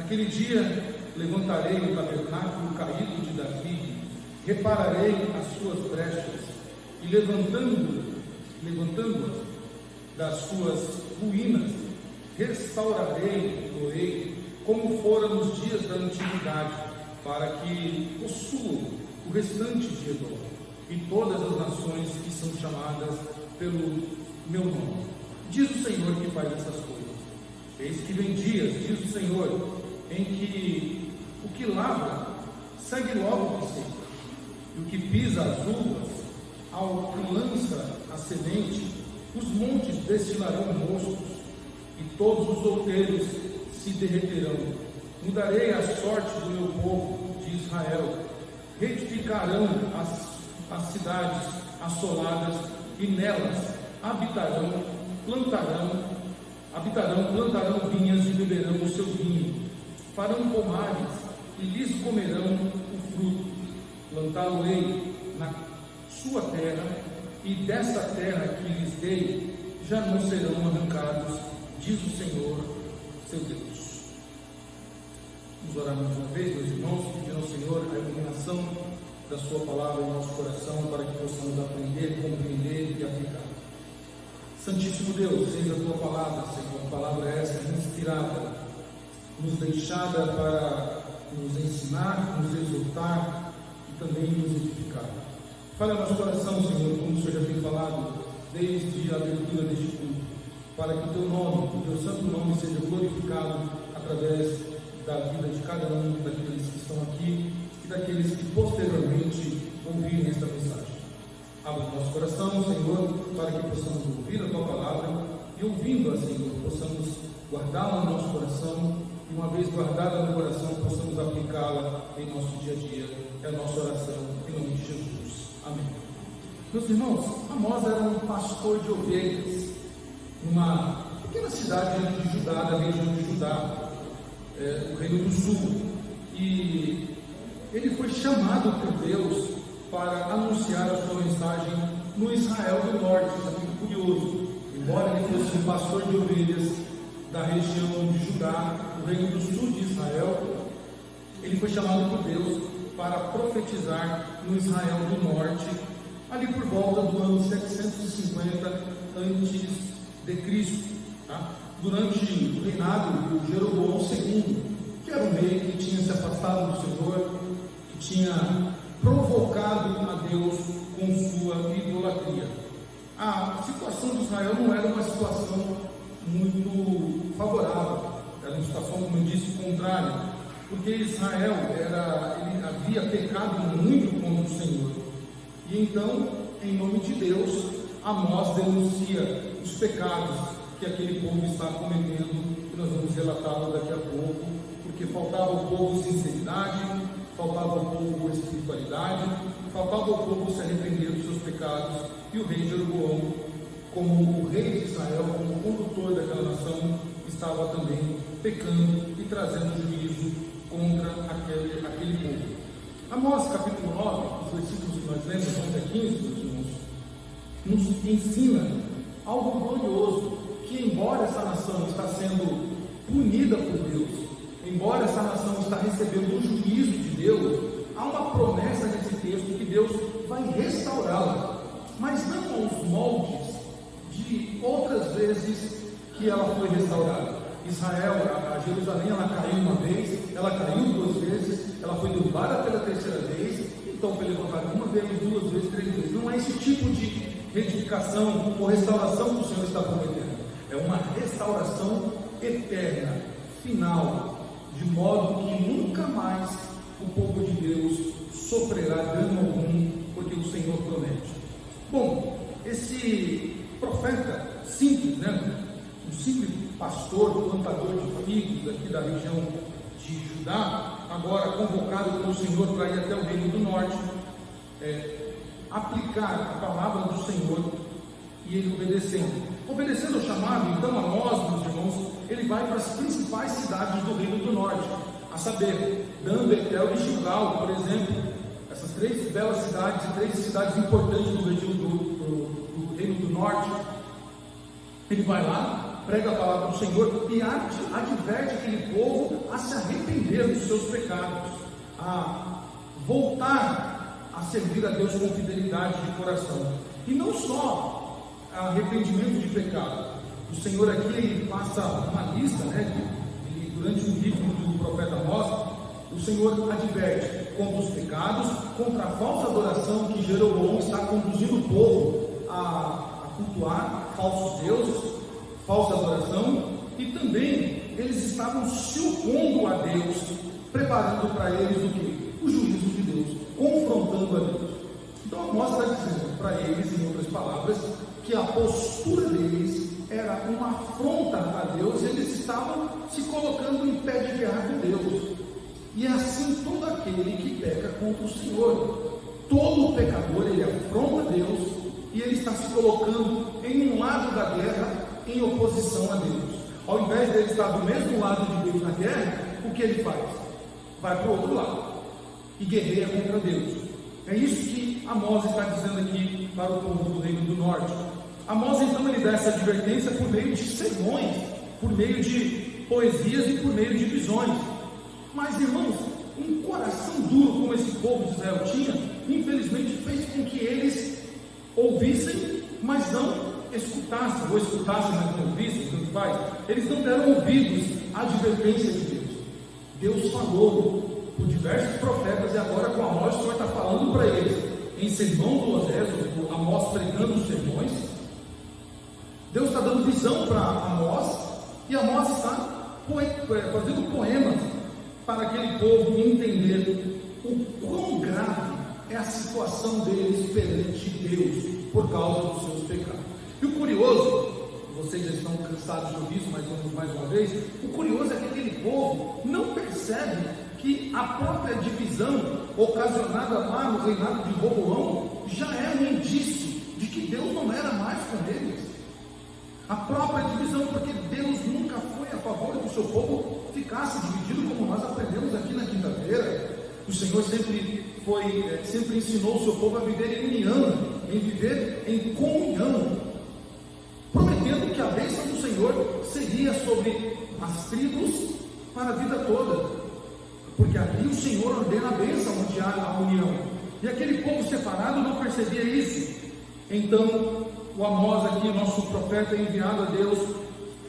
Naquele dia levantarei o tabernáculo caído de Davi, repararei as suas brechas, e levantando-as das suas ruínas, restaurarei, como fora nos dias da antiguidade, para que possuam o restante de Edom, e todas as nações que são chamadas pelo meu nome. Diz o Senhor que faz essas coisas. Eis que vem dias, diz o Senhor, em que o que lavra segue logo o que seca, e o que pisa as uvas, ao que lança a semente, os montes destilarão mostos, e todos os outeiros se derreterão. Mudarei a sorte do meu povo de Israel, reedificarão as cidades assoladas, e nelas plantarão vinhas e beberão o seu vinho, farão pomares e lhes comerão o fruto. Plantá-lo-ei na sua terra, e dessa terra que lhes dei já não serão arrancados, diz o Senhor, seu Deus. Vamos orar mais uma vez, meus irmãos, pedindo ao Senhor a iluminação da sua palavra em nosso coração, para que possamos aprender, compreender e aplicar. Santíssimo Deus, eis a tua palavra, Senhor, palavra essa inspirada, nos deixada para nos ensinar, nos exortar e também nos edificar. Fale ao nosso coração, Senhor, como o Senhor já tem falado desde a abertura deste culto, para que o teu nome, o teu santo nome seja glorificado através da vida de cada um daqueles que estão aqui e daqueles que posteriormente ouvirem esta mensagem. Abra o nosso coração, Senhor, para que possamos ouvir a tua palavra e, ouvindo-a, Senhor, possamos guardá-la no nosso coração e, uma vez guardada no coração, possamos aplicá-la em nosso dia a dia. É a nossa oração em nome de Jesus. Amém. Meus irmãos, Amós era um pastor de ovelhas numa pequena cidade de Judá, da região de Judá, o Reino do Sul, e ele foi chamado por Deus para anunciar a sua mensagem no Israel do Norte. Isso é muito curioso. Embora ele fosse um pastor de ovelhas da região de Judá, do Reino do Sul de Israel, ele foi chamado por Deus para profetizar no Israel do Norte, ali por volta do ano 750 a.C., tá? Durante o reinado de Jeroboão II, que era um rei que tinha se afastado do Senhor, que tinha provocado a Deus com sua idolatria. A situação de Israel não era uma situação muito favorável, era uma situação, como eu disse, contrária, porque Israel ele havia pecado muito contra o Senhor. E então, em nome de Deus, Amós denuncia os pecados que aquele povo está cometendo, que nós vamos relatá-lo daqui a pouco, porque faltava ao povo sinceridade, faltava ao povo espiritualidade, faltava ao povo se arrepender dos seus pecados, e o rei Jeroboão, como o rei de Israel, como condutor daquela nação, estava também pecando e trazendo juízo contra aquele povo. Amós capítulo 9, os versículos que nós lemos, 11 a 15, meus irmãos, nos ensina algo glorioso, que embora essa nação está sendo punida por Deus, embora essa nação está recebendo o juízo de Deus, há uma promessa nesse texto que Deus vai restaurá-la, mas não aos moldes de outras vezes que ela foi restaurada. Israel, a Jerusalém, ela caiu uma vez, ela caiu duas vezes, ela foi derrubada pela terceira vez, então foi levantada uma vez, duas vezes, três vezes. Não é esse tipo de reedificação ou restauração que o Senhor está prometendo. É uma restauração eterna, final, de modo que nunca mais o povo de Deus sofrerá dano algum, porque o Senhor promete. Bom, esse profeta simples, um simples pastor, plantador de figos aqui da região de Judá, agora convocado pelo Senhor para ir até o Reino do Norte, aplicar a palavra do Senhor, e ele obedecendo ao chamado. Então Amós, meus irmãos, ele vai para as principais cidades do Reino do Norte, a saber, Dan, Betel e Gilgal, por exemplo, essas três belas cidades e três cidades importantes do Reino do Norte. Ele vai lá prega a palavra do Senhor e adverte aquele povo a se arrepender dos seus pecados, a voltar a servir a Deus com fidelidade de coração. E não só arrependimento de pecado. O Senhor aqui ele passa uma lista, durante o livro do profeta Amós, o Senhor adverte contra os pecados, contra a falsa adoração que Jeroboão está conduzindo o povo a cultuar falsos deuses, falsa adoração, e também eles estavam se opondo a Deus, preparando para eles o que? O juízo de Deus, confrontando a Deus. Então Amós está dizendo para eles, em outras palavras, que a postura deles era uma afronta a Deus, eles estavam se colocando em pé de guerra com Deus. E é assim todo aquele que peca contra o Senhor. Todo pecador, ele afronta Deus e ele está se colocando em um lado da guerra em oposição a Deus. Ao invés de ele estar do mesmo lado de Deus na guerra, o que ele faz? Vai para o outro lado e guerreia contra Deus. É isso que Amós está dizendo aqui para o povo do Reino do Norte. Amós então ele dá essa advertência por meio de sermões, por meio de poesias e por meio de visões. Mas, irmãos, um coração duro como esse povo de Israel tinha, infelizmente fez com que eles ouvissem, mas não escutassem, ou escutassem, mas não ouvissem, tanto faz. Eles não deram ouvidos à advertência de Deus. Deus falou por diversos profetas, e agora com Amós o Senhor está falando para eles, em sermão do Osés, Amós pregando os sermões. Deus está dando visão para Amós, e Amós está fazendo poemas para aquele povo entender o quão grave é a situação deles perante Deus por causa dos seus pecados. E o curioso, vocês já estão cansados de ouvir isso, mas vamos mais uma vez, o curioso é que aquele povo não percebe que a própria divisão ocasionada lá no reinado de Roboão já é um indício de que Deus não era mais com eles. A própria divisão, porque Deus nunca foi a favor que o seu povo ficasse dividido, como nós aprendemos aqui na quinta-feira. O Senhor sempre ensinou o seu povo a viver em união, em viver em comunhão, prometendo que a bênção do Senhor seria sobre as tribos para a vida toda, porque ali o Senhor ordena a bênção onde há a união, e aquele povo separado não percebia isso. Então o Amós aqui, nosso profeta, é enviado a Deus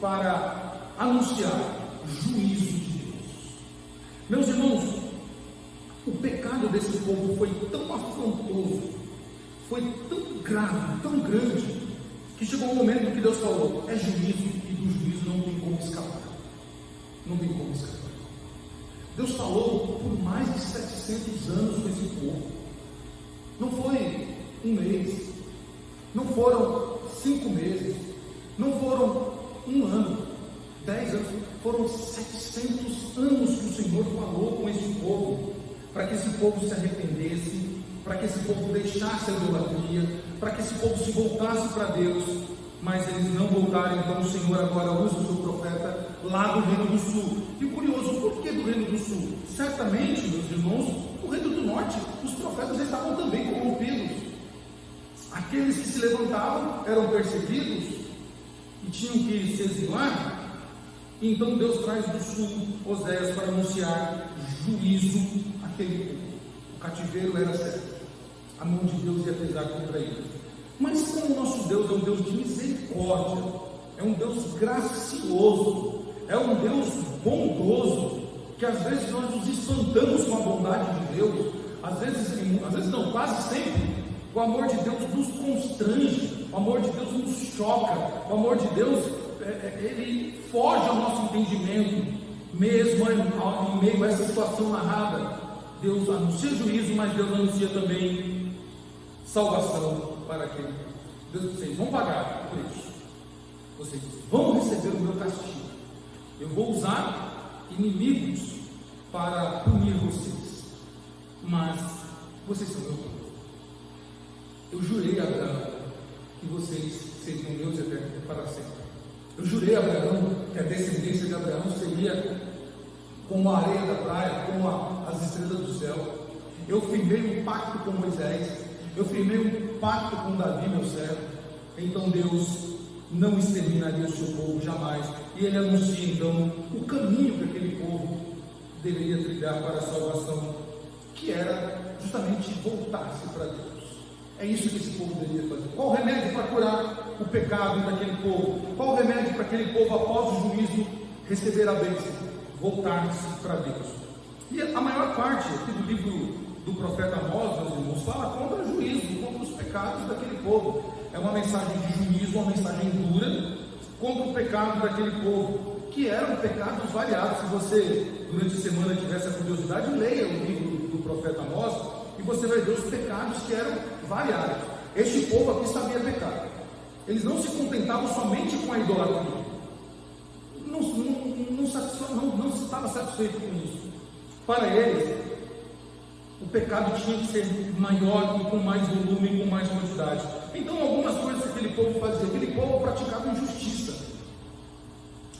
para anunciar juízo de Deus. Meus irmãos, o pecado desse povo foi tão afrontoso, foi tão grave, tão grande, que chegou um momento que Deus falou: é juízo, e do juízo não tem como escapar. Não tem como escapar. Deus falou por mais de 700 anos com esse povo. Não foi um mês, não foram 5 meses, não foram 1 ano, 10 anos, foram 700 anos que o Senhor falou com esse povo, para que esse povo se arrependesse, para que esse povo deixasse a idolatria, para que esse povo se voltasse para Deus. Mas eles não voltaram. Então o Senhor agora usa o seu profeta lá do Reino do Sul. E o curioso, por que do Reino do Sul? Certamente, meus irmãos, no Reino do Norte os profetas estavam também corrompidos. Aqueles que se levantavam eram perseguidos e tinham que se exilar. Então Deus traz do sul Oséias para anunciar juízo àquele povo. O cativeiro era certo, a mão de Deus ia pesar contra eles. Mas como o nosso Deus é um Deus de misericórdia, é um Deus gracioso, é um Deus bondoso, que às vezes nós nos espantamos com a bondade de Deus, às vezes não, quase sempre, o amor de Deus nos constrange, o amor de Deus nos choca, o amor de Deus, ele foge ao nosso entendimento, mesmo em meio a essa situação narrada. Deus anuncia juízo, mas Deus anuncia também salvação para aquele povo. Deus diz: vocês vão pagar por isso, vocês vão receber o meu castigo, eu vou usar inimigos para punir vocês, mas vocês são meu povo. Eu jurei a Abraão que vocês seriam meus eternos para sempre. Eu jurei a Abraão que a descendência de Abraão seria como a areia da praia, como as estrelas do céu. Eu firmei um pacto com Moisés, eu firmei um pacto com Davi, meu servo. Então Deus não exterminaria o seu povo jamais. E ele anuncia então o caminho que aquele povo deveria trilhar para a salvação, que era justamente voltar-se para Deus. É isso que esse povo deveria fazer. Qual o remédio para curar o pecado daquele povo? Qual o remédio para aquele povo, após o juízo, receber a bênção? Voltar-se para Deus. E a maior parte aqui do livro do profeta Amós, meus irmãos, fala contra o juízo, contra os pecados daquele povo. É uma mensagem de juízo, uma mensagem dura contra o pecado daquele povo, que eram pecados variados. Se você, durante a semana, tivesse a curiosidade, leia o livro do profeta Amós e você vai ver os pecados que eram variados. Este povo aqui sabia pecar. Eles não se contentavam somente com a idolatria. Não se estava satisfeito com isso. Para eles, o pecado tinha que ser maior e com mais volume e com mais quantidade. Então, algumas coisas que aquele povo fazia, aquele povo praticava injustiça.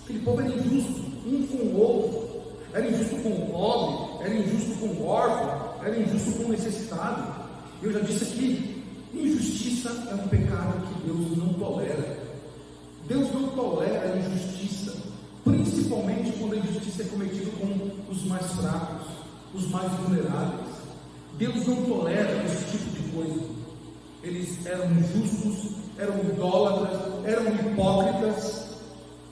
Aquele povo era injusto um com o outro. Era injusto com o pobre, era injusto com o órfão, era injusto com o necessitado. Eu já disse aqui, injustiça é um pecado que Deus não tolera. Deus não tolera a injustiça, principalmente quando a injustiça é cometida com os mais fracos, os mais vulneráveis. Deus não tolera esse tipo de coisa. Eles eram injustos, eram idólatras, eram hipócritas,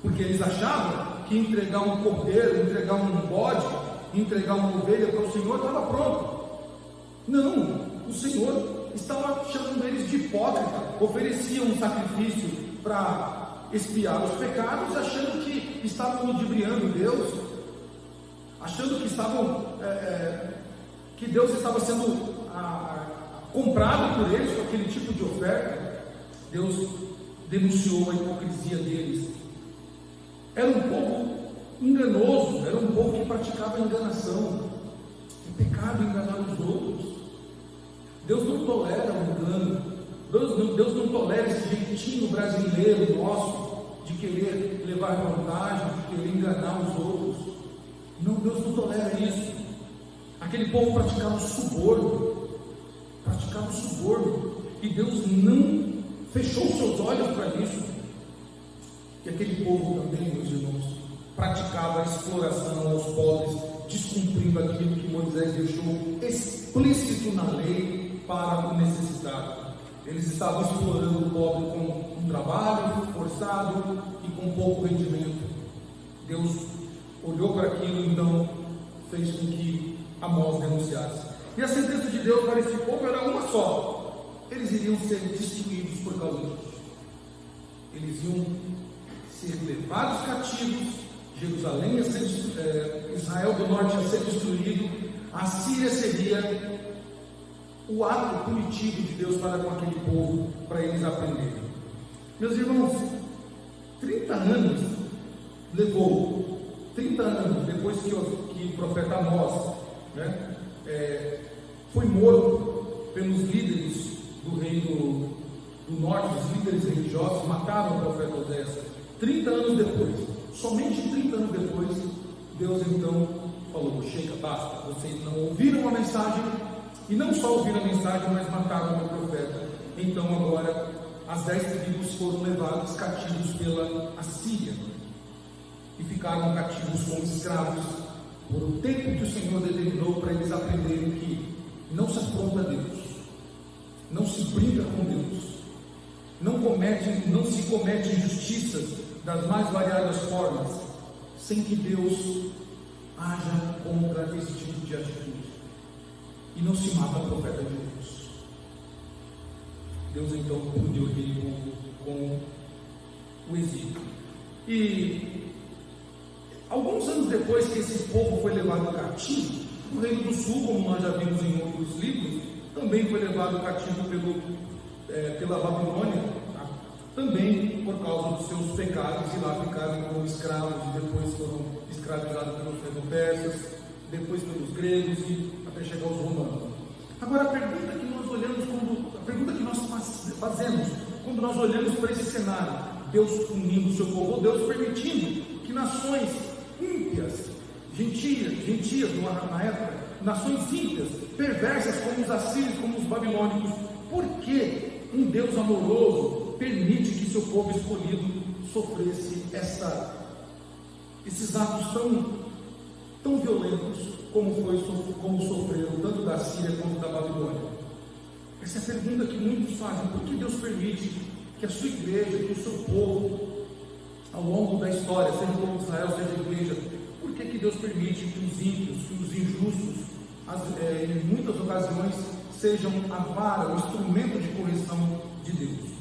porque eles achavam que entregar um cordeiro, entregar um bode, entregar uma ovelha para o Senhor estava pronto. Não, o Senhor estava chamando eles de hipócrita. Ofereciam um sacrifício para expiar os pecados, achando que estavam ludibriando Deus, achando que que Deus estava sendo comprado por eles com aquele tipo de oferta. Deus denunciou a hipocrisia deles. Era um povo enganoso, era um povo que praticava enganação. É pecado enganar os outros. Deus não tolera o engano. Deus não tolera esse jeitinho brasileiro nosso de querer levar vantagem, de querer enganar os outros. Não, Deus não tolera isso. Aquele povo praticava o suborno, e Deus não fechou seus olhos para isso. E aquele povo também, meus irmãos, praticava a exploração aos pobres, descumprindo aquilo que Moisés deixou explícito na lei para o necessitado. Eles estavam explorando o pobre com um trabalho forçado e com pouco rendimento. Deus olhou para aquilo e então fez com que Amós denunciasse. E a sentença de Deus para esse povo era uma só: eles iriam ser destruídos por causa disso. Eles iam ser levados cativos, Jerusalém ia ser, Israel do norte ia ser destruído, a Síria seria o ato punitivo de Deus para com aquele povo, para eles aprenderem. Meus irmãos, 30 anos levou, 30 anos depois que o profeta Amós foi morto pelos líderes do reino do norte, os líderes religiosos mataram o profeta Oséias. 30 anos depois, somente 30 anos depois, Deus então falou: chega, basta, vocês não ouviram a mensagem, e não só ouviram a mensagem, mas mataram o profeta. Então agora as 10 tribos foram levados cativos pela Assíria e ficaram cativos como escravos por o tempo que o Senhor determinou, para eles aprenderem que não se afronta a Deus, não se brinca com Deus, não se comete injustiças das mais variadas formas, sem que Deus haja contra esse tipo de atitude. E não se mata o profeta de Deus. Deus então puniu aquele povo com o exílio. E alguns anos depois que esse povo foi levado cativo, o Reino do Sul, como nós já vimos em outros livros, também foi levado cativo pela Babilônia, também por causa dos seus pecados, e lá ficaram como escravos, e depois foram escravizados pelos persas, depois pelos gregos, e até chegar aos romanos. Agora, a pergunta que nós fazemos quando nós olhamos para esse cenário: Deus punindo o seu povo, ou Deus permitindo que nações ímpias, gentias na época, nações ímpias, perversas como os assírios, como os babilônicos, por que um Deus amoroso permite que seu povo escolhido sofresse esses atos tão violentos como sofreram tanto da Síria quanto da Babilônia? Essa é a pergunta que muitos fazem. Por que Deus permite que a sua igreja, que o seu povo, ao longo da história, seja o povo de Israel, seja a igreja, por que Deus permite que os ímpios, que os injustos, em muitas ocasiões, sejam a vara, o instrumento de correção de Deus?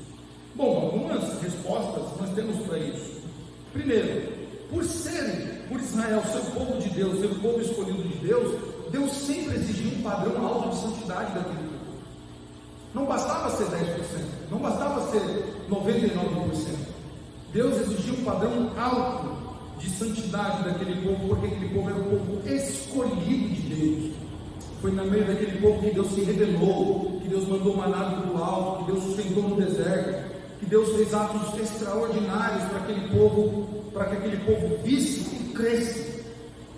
Bom, algumas respostas nós temos para isso. Primeiro, por Israel ser o povo de Deus, ser o povo escolhido de Deus, Deus sempre exigiu um padrão alto de santidade daquele povo. Não bastava ser 10%, não bastava ser 99%. Deus exigiu um padrão alto de santidade daquele povo, porque aquele povo era o povo escolhido de Deus. Foi no meio daquele povo que Deus se revelou, que Deus mandou maná do alto, que Deus sustentou no deserto, que Deus fez atos extraordinários para que aquele povo visse e cresce.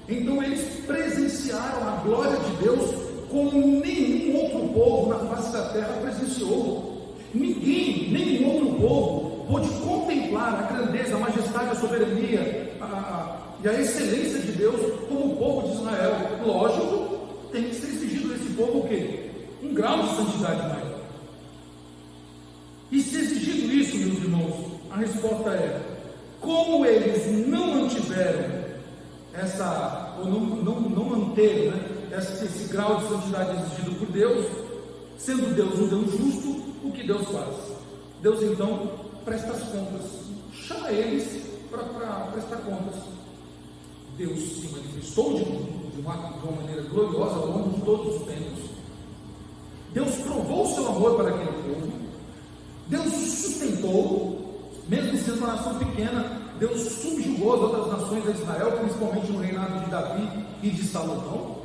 Então eles presenciaram a glória de Deus como nenhum outro povo na face da terra presenciou. Nenhum outro povo pôde contemplar a grandeza, a majestade, a soberania e a excelência de Deus como o povo de Israel. Lógico, tem que ser exigido desse povo o quê? Um grau de santidade maior. E se exigido isso, meus irmãos, a resposta é: como eles não mantiveram não manteram, esse grau de santidade exigido por Deus, sendo Deus um Deus justo, o que Deus faz? Deus então presta as contas, chama eles para prestar contas. Deus se manifestou de uma maneira gloriosa ao longo de todos os tempos. Deus provou o seu amor para aquele povo. Deus sustentou, mesmo sendo uma nação pequena. Deus subjugou as outras nações de Israel, principalmente no reinado de Davi e de Salomão.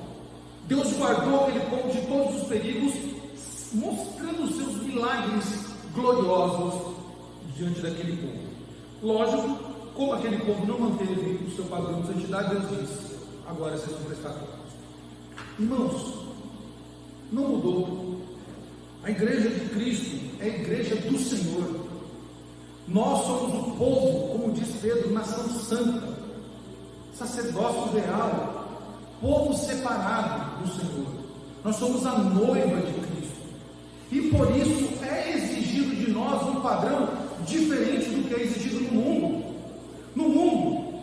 Deus guardou aquele povo de todos os perigos, mostrando os seus milagres gloriosos diante daquele povo. Lógico, como aquele povo não manteve o seu padrão de santidade, Deus disse: agora vocês vão prestar contas. Irmãos, não mudou. A igreja de Cristo é a igreja do Senhor. Nós somos o povo, como diz Pedro, nação santa, sacerdócio real, povo separado do Senhor. Nós somos a noiva de Cristo. E por isso é exigido de nós um padrão diferente do que é exigido no mundo. No mundo,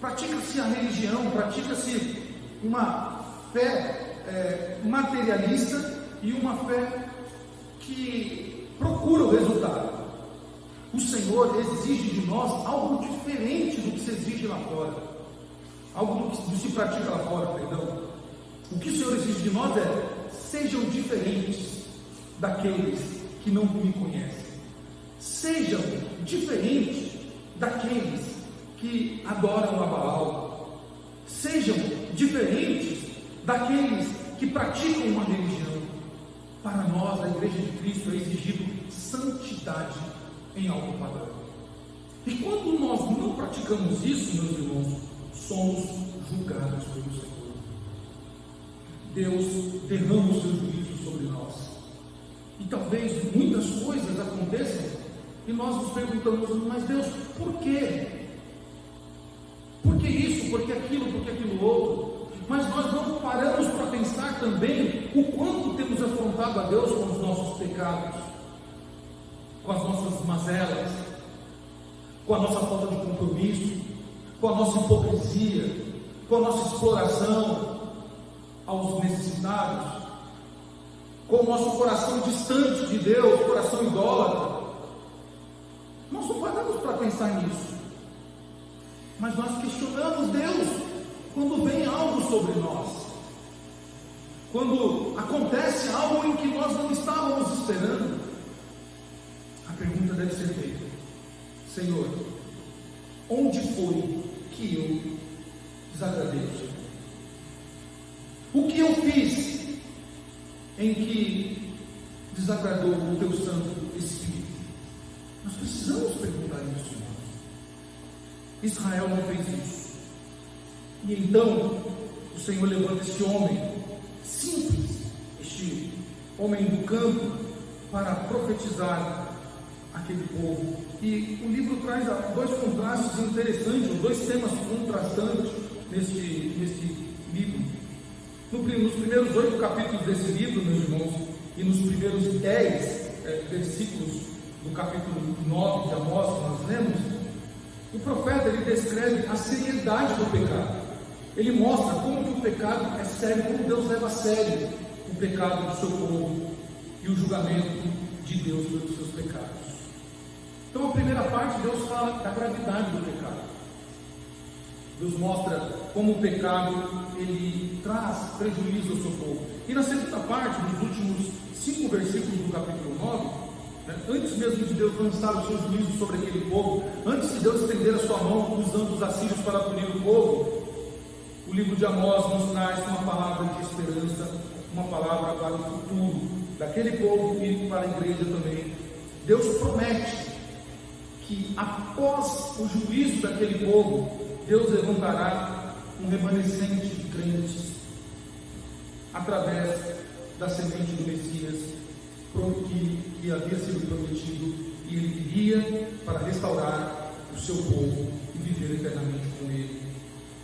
pratica-se a religião, pratica-se uma fé materialista e uma fé que procura o resultado. O Senhor exige de nós algo diferente do que se exige lá fora, algo do que se pratica lá fora, perdão. O que o Senhor exige de nós é: sejam diferentes daqueles que não me conhecem, sejam diferentes daqueles que adoram a Baal, sejam diferentes daqueles que praticam uma religião. Para nós, a igreja de Cristo, é exigido santidade em alto padrão. E quando nós não praticamos isso, meus irmãos, somos julgados pelo Senhor. Deus derrama o seu juízo sobre nós. E talvez muitas coisas aconteçam e nós nos perguntamos: mas Deus, por quê? Por que isso? Por que aquilo? Por que aquilo outro? Mas nós não paramos para pensar também o quanto temos afrontado a Deus com os nossos pecados, com as nossas mazelas, com a nossa falta de compromisso, com a nossa hipocrisia, com a nossa exploração aos necessitados, com o nosso coração distante de Deus, coração idólatra. Nós não paramos para pensar nisso, mas nós questionamos Deus quando vem algo sobre nós, quando acontece algo em que nós não estávamos esperando. A pergunta deve ser feita: Senhor, onde foi que eu desagradei o Senhor? O que eu fiz em que desagradou o teu Santo Espírito? Nós precisamos perguntar isso, irmãos. Israel não fez isso. E então o Senhor levanta esse homem simples, este homem do campo, para profetizar aquele povo. E o livro traz dois contrastes interessantes, dois temas contrastantes nesse livro. Nos primeiros 8 capítulos desse livro, meus irmãos, e nos primeiros 10 versículos do capítulo 9 de Amós que nós lemos, o profeta ele descreve a seriedade do pecado. Ele mostra como que o pecado é sério, como Deus leva a sério o pecado do seu povo e o julgamento de Deus pelos seus pecados. Então, a primeira parte, Deus fala da gravidade do pecado. Deus mostra como o pecado ele traz prejuízo ao seu povo. E na segunda parte, nos últimos 5 versículos do capítulo 9, antes mesmo de Deus lançar o seu juízo sobre aquele povo, antes de Deus estender a sua mão usando os assírios para punir o povo, o livro de Amós nos traz uma palavra de esperança, uma palavra para o futuro daquele povo e para a igreja também. Deus promete que após o juízo daquele povo, Deus levantará um remanescente de crentes através da semente do Messias que havia sido prometido, e ele viria para restaurar o seu povo e viver eternamente com ele.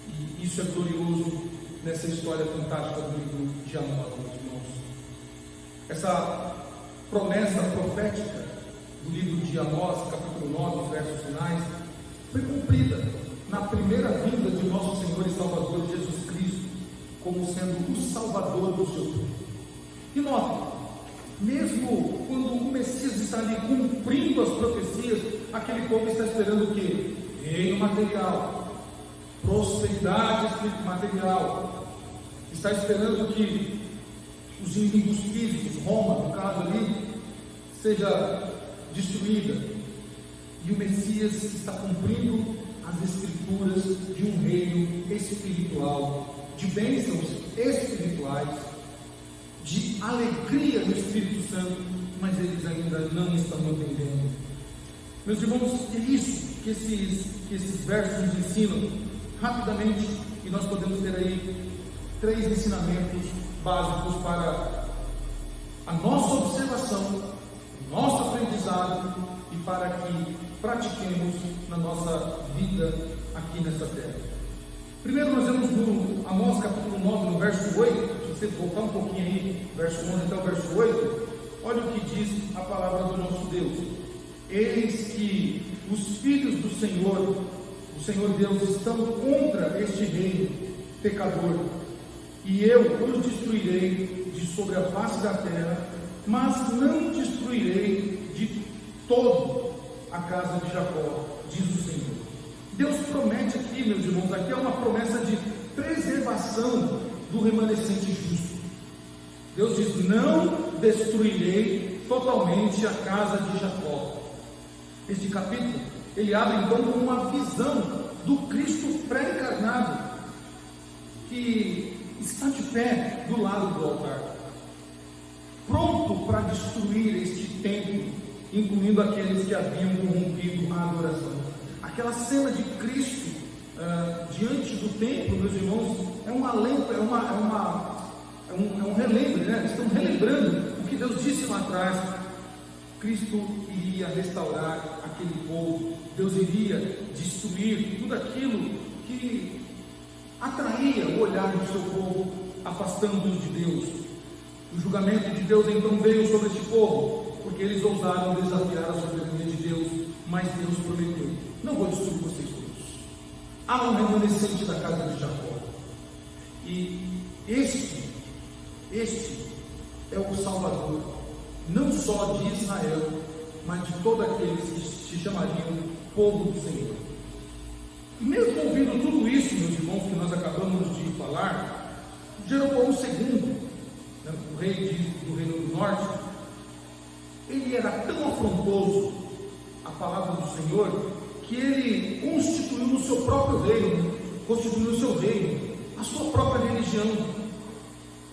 E isso é glorioso nessa história fantástica do livro de Amós, meus irmãos. Essa promessa profética do livro de Amós, capítulo 9, os versos finais, foi cumprida na primeira vinda de nosso Senhor e Salvador Jesus Cristo, como sendo o Salvador do seu povo. E note, mesmo quando o Messias está ali cumprindo as profecias, aquele povo está esperando o quê? Reino material, prosperidade material, está esperando que os inimigos físicos, Roma, no caso ali, seja destruída, e o Messias está cumprindo as escrituras de um reino espiritual, de bênçãos espirituais, de alegria no Espírito Santo, mas eles ainda não estão entendendo. Meus irmãos, é isso que esses versos nos ensinam rapidamente, e nós podemos ter aí 3 ensinamentos básicos para a nossa observação, nosso aprendizado e para que pratiquemos na nossa vida aqui nesta terra. Primeiro nós vemos no Amós capítulo 9, no verso 8, se você voltar um pouquinho aí, verso 11 até o verso 8, olha o que diz a palavra do nosso Deus. Eis que os filhos do Senhor, o Senhor Deus, estão contra este reino pecador, e eu os destruirei de sobre a face da terra, mas não destruirei de todo a casa de Jacó, diz o Senhor. Deus promete aqui, meus irmãos, aqui é uma promessa de preservação do remanescente justo. Deus diz: não destruirei totalmente a casa de Jacó. Este capítulo, ele abre então com uma visão do Cristo pré-encarnado, que está de pé do lado do altar, pronto para destruir este templo, incluindo aqueles que haviam corrompido a adoração. Aquela cena de Cristo diante do templo, meus irmãos, é um relembro, né? Estão relembrando o que Deus disse lá atrás. Cristo iria restaurar aquele povo, Deus iria destruir tudo aquilo que atraía o olhar do seu povo, afastando-os de Deus. O julgamento de Deus então veio sobre este povo, porque eles ousaram desafiar a soberania de Deus, mas Deus prometeu: não vou destruir vocês todos. Há um remanescente da casa de Jacó, e este é o Salvador, não só de Israel, mas de todos aqueles que se chamariam povo do Senhor. E mesmo ouvindo tudo isso, meus irmãos, que nós acabamos de falar, Jeroboão II, o rei do Reino do Norte, ele era tão afrontoso à palavra do Senhor, que ele constituiu no seu próprio reino, constituiu no seu reino a sua própria religião.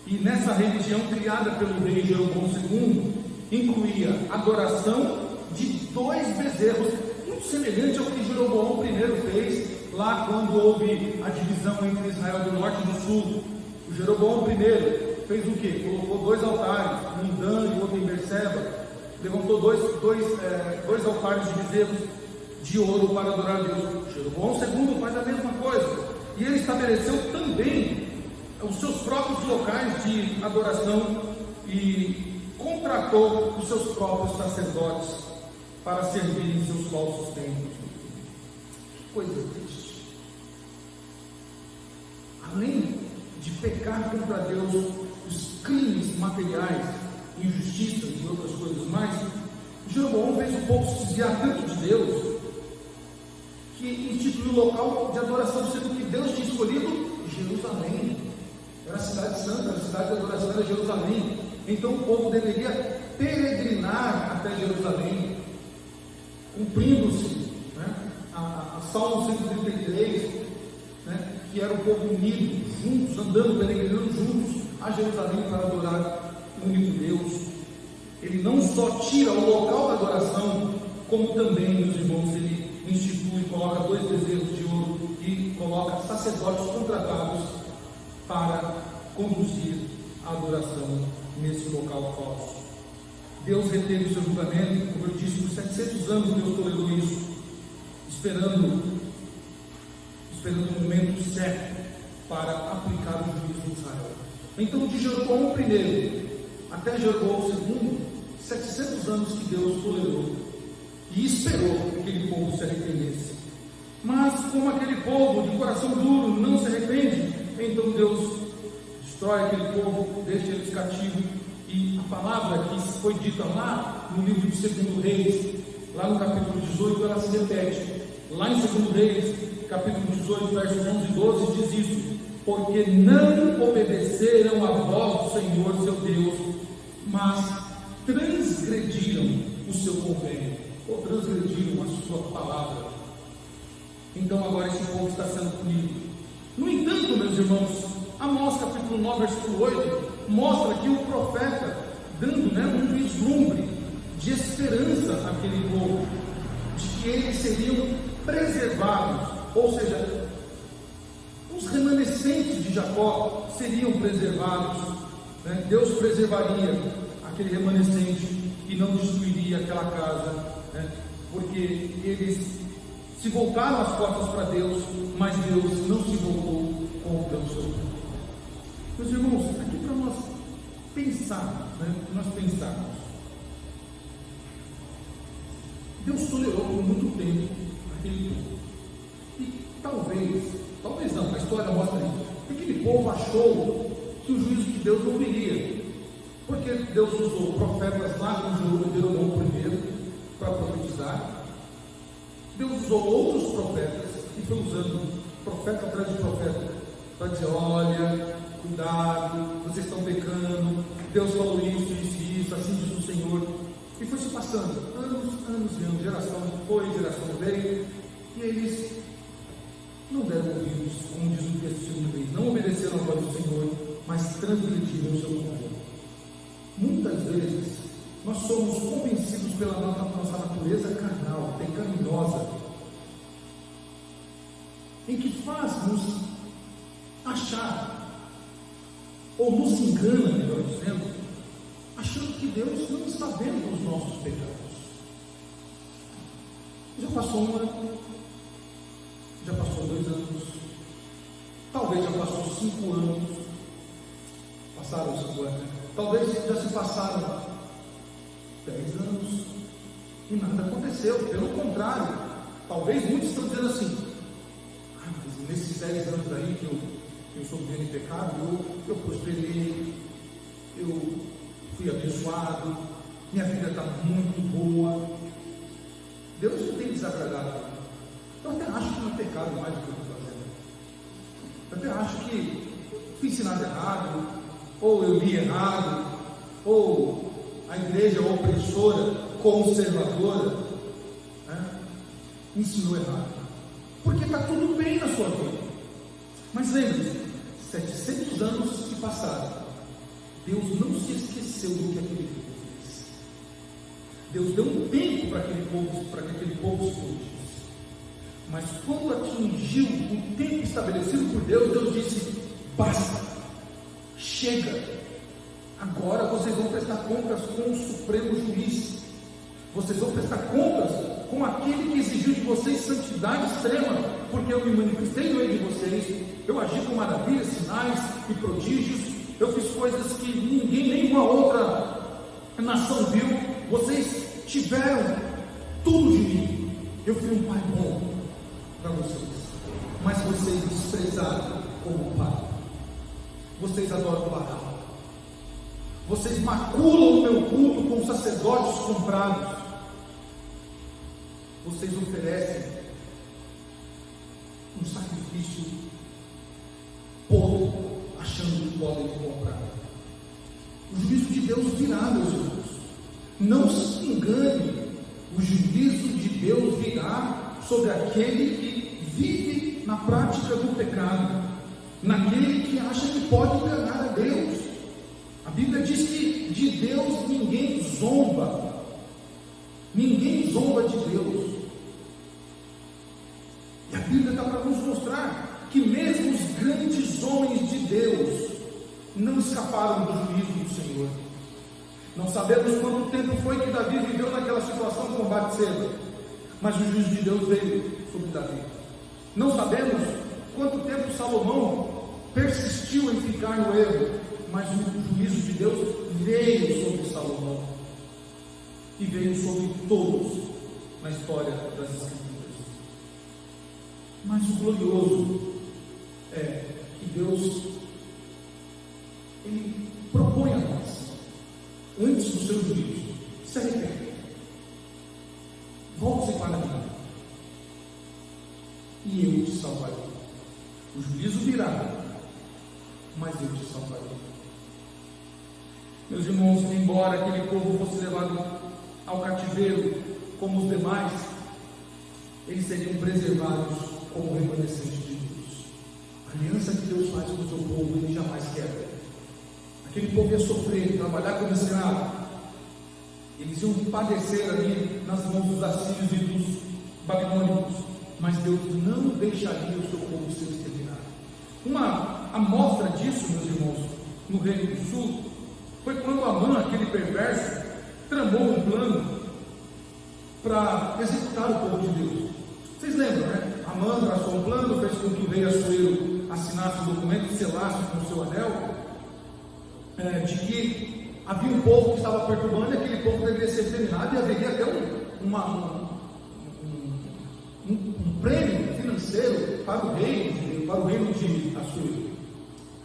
E nessa religião criada pelo rei Jeroboão II, incluía adoração de 2 bezerros, muito semelhante ao que Jeroboão I fez lá quando houve a divisão entre Israel do Norte e do Sul. O Jeroboão I fez o quê? Colocou 2 altares, um em Dan e outro em Berseba, levantou dois altares de bezerros de ouro para adorar a Deus. Jeroboão II faz a mesma coisa, e ele estabeleceu também os seus próprios locais de adoração e contratou os seus próprios sacerdotes para servirem em seus falsos templos. Que coisa triste! Além de pecar contra Deus, os crimes materiais, injustiças e outras coisas mais, Jeroboão fez o povo se desviar tanto de Deus que instituiu o local de adoração, sendo que Deus tinha escolhido Jerusalém. Era a cidade santa, era a cidade de adoração, era Jerusalém. Então o povo deveria peregrinar até Jerusalém, cumprindo-se, né, a Salmo 133, né, que era o povo unido, juntos, andando, peregrinando juntos a Jerusalém para adorar o único Deus. Ele não só tira o local da adoração, como também, meus irmãos, ele institui, coloca 2 bezerros de ouro e coloca sacerdotes contratados para conduzir a adoração nesse local falso. Deus reteve o seu julgamento, como eu disse, por 700 anos Deus tolerou isso, esperando o momento certo para aplicar o juízo em Israel. Então, de Jeroboão I até Jeroboão II, 700 anos que Deus tolerou e esperou que aquele povo se arrependesse. Mas como aquele povo de coração duro não se arrepende, então Deus destrói aquele povo, deixa eles cativos. E a palavra que foi dita lá no livro de 2 Reis, lá no capítulo 18, ela se repete. Lá em 2 Reis, capítulo 18, versos 11 e 12, diz isso: porque não obedeceram a voz do Senhor seu Deus, mas transgrediram o seu convênio, ou transgrediram a sua palavra. Então agora esse povo está sendo punido. No entanto, meus irmãos, Amós capítulo 9, versículo 8, mostra aqui o profeta dando, um vislumbre de esperança àquele povo, de que eles seriam preservados, ou seja, os remanescentes de Jacó seriam preservados, Deus preservaria aquele remanescente e não destruiria aquela casa, porque eles se voltaram as costas para Deus, mas Deus não se voltou contra o seu povo. Meus irmãos, aqui para nós pensarmos, Deus tolerou por muito tempo aquele povo, e talvez não, a história mostra isso, aquele povo achou que o juízo de Deus não viria, porque Deus usou profetas lá em Jeroboão I para profetizar. Deus usou outros profetas e foi usando profeta atrás de profeta para dizer: olha, cuidado, vocês estão pecando, Deus falou isso, assim diz o Senhor. E foi se passando anos e anos, geração foi, geração veio, e eles não deram ouvidos, como diz o texto de 2 Reis, não obedeceram a voz do Senhor, mas transgrediram o seu convênio. Muitas vezes nós somos convencidos pela nossa natureza carnal, pecaminosa, em que faz-nos achar, ou nos engana, melhor dizendo, achando que Deus não está vendo os nossos pecados. Já passou um ano, já passou 2 anos, talvez já passou 5 anos, passaram 5 anos, talvez já se passaram 10 anos e nada aconteceu. Pelo contrário, talvez muitos estão dizendo assim: mas nesses 10 anos aí que eu sou vivendo em pecado, eu prosperei, eu fui abençoado, minha vida está muito boa, Deus não tem desagradado. Eu até acho que não é pecado mais do que eu estou fazendo, eu até acho que fiz ensinado errado, ou eu li errado, ou a igreja opressora, conservadora, ensinou errado, porque está tudo bem na sua vida. Mas lembre-se, 700 anos se passaram, Deus não se esqueceu do que aquele povo fez. Deus deu um tempo para que aquele povo se corrigisse. Mas quando atingiu o tempo estabelecido por Deus, Deus disse: basta, chega, agora vocês vão prestar contas com o Supremo Juiz, Vocês vão prestar contas com aquele que exigiu de vocês santidade extrema, porque eu me manifestei no meio de vocês, eu agi com maravilhas, sinais e prodígios, eu fiz coisas que ninguém, nenhuma outra nação viu. Vocês tiveram tudo de mim. Eu fui um pai bom para vocês, mas vocês desprezaram como pai. Vocês adoram Baal. Vocês maculam o meu culto com sacerdotes comprados. Vocês oferecem um sacrifício podre, achando que podem comprar. O juízo de Deus virá, meus irmãos. Não se engane, o juízo de Deus virá sobre aquele que vive na prática do pecado, naquele que acha que pode enganar a Deus. A Bíblia diz que de Deus ninguém zomba. Ninguém zomba de Deus. E a Bíblia está para nos mostrar que mesmo os grandes homens de Deus não escaparam do juízo do Senhor. Não sabemos quanto tempo foi que Davi viveu naquela situação com Batseba, mas o juízo de Deus veio sobre Davi. Não sabemos quanto tempo Salomão persistiu em ficar no erro, mas o juízo de Deus veio sobre Salomão e veio sobre todos na história das Escrituras. Mas o glorioso é que Deus, Ele propõe a nós, antes do seu juízo, se arrependa, volte-se para mim, e eu te salvarei. O juízo virá, mas eu te salvarei. Meus irmãos, embora aquele povo fosse levado ao cativeiro como os demais, eles seriam preservados como remanescentes de Deus. A aliança que Deus faz com o seu povo, Ele jamais quebra. Aquele povo ia sofrer, trabalhar como escravo, eles iam padecer ali nas mãos dos assírios e dos babilônicos, mas Deus não deixaria o seu povo ser exterminado. Uma amostra disso, meus irmãos, no Reino do Sul, foi quando Amã, aquele perverso, tramou um plano para executar o povo de Deus. Vocês lembram, né? Amã traçou um plano, fez com que o rei Assuero assinasse o documento, selasse com o seu anel, de que havia um povo que estava perturbando e aquele povo deveria ser exterminado, e haveria até um prêmio financeiro para o reino de Assuero.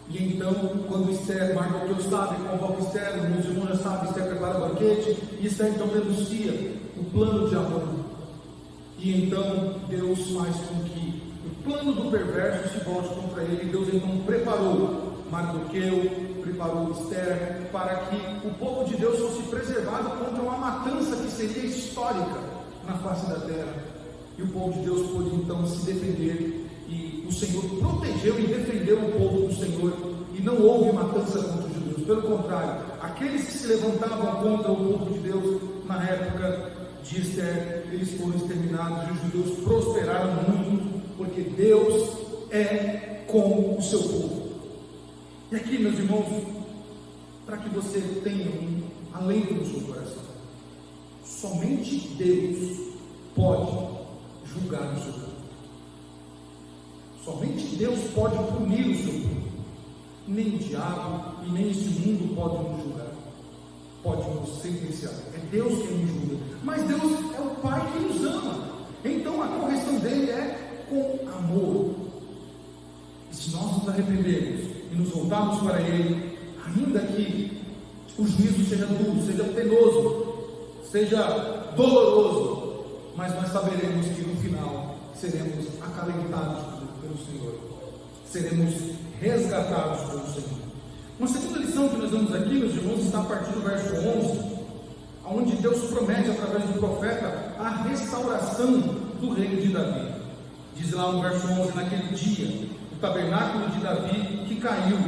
E então, quando Esther, Mardoqueu estava e convoca Esther, meus irmãos já sabem, Esther prepara o banquete, e Esther então denuncia o plano de Amã. E então Deus faz com que o plano do perverso se volte contra ele. Deus então preparou Mardoqueu, preparou Esther, para que o povo de Deus fosse preservado contra uma matança que seria histórica na face da terra. E o povo de Deus pôde então se defender, e o Senhor protegeu e defendeu o povo do Senhor, e não houve matança contra os judeus. Pelo contrário, aqueles que se levantavam contra o povo de Deus na época de Esther, eles foram exterminados, e os judeus prosperaram muito, porque Deus é com o seu povo. E aqui, meus irmãos, para que você tenha um alento no seu coração, somente Deus pode julgar o seu povo. Somente Deus pode punir o seu povo. Nem o diabo e nem esse mundo podem nos julgar, pode nos sentenciar. É Deus quem nos julga, mas Deus é o Pai que nos ama. Então a correção dele é com amor. E se nós nos arrependermos e nos voltarmos para Ele, ainda que o juízo seja duro, seja penoso, seja doloroso, mas nós saberemos que no final seremos acalentados pelo Senhor, seremos resgatados pelo Senhor. Uma segunda lição que nós vemos aqui, meus irmãos, está a partir do verso 11, onde Deus promete através do profeta a restauração do reino de Davi. Diz lá no verso 11: naquele dia, o tabernáculo de Davi que caiu,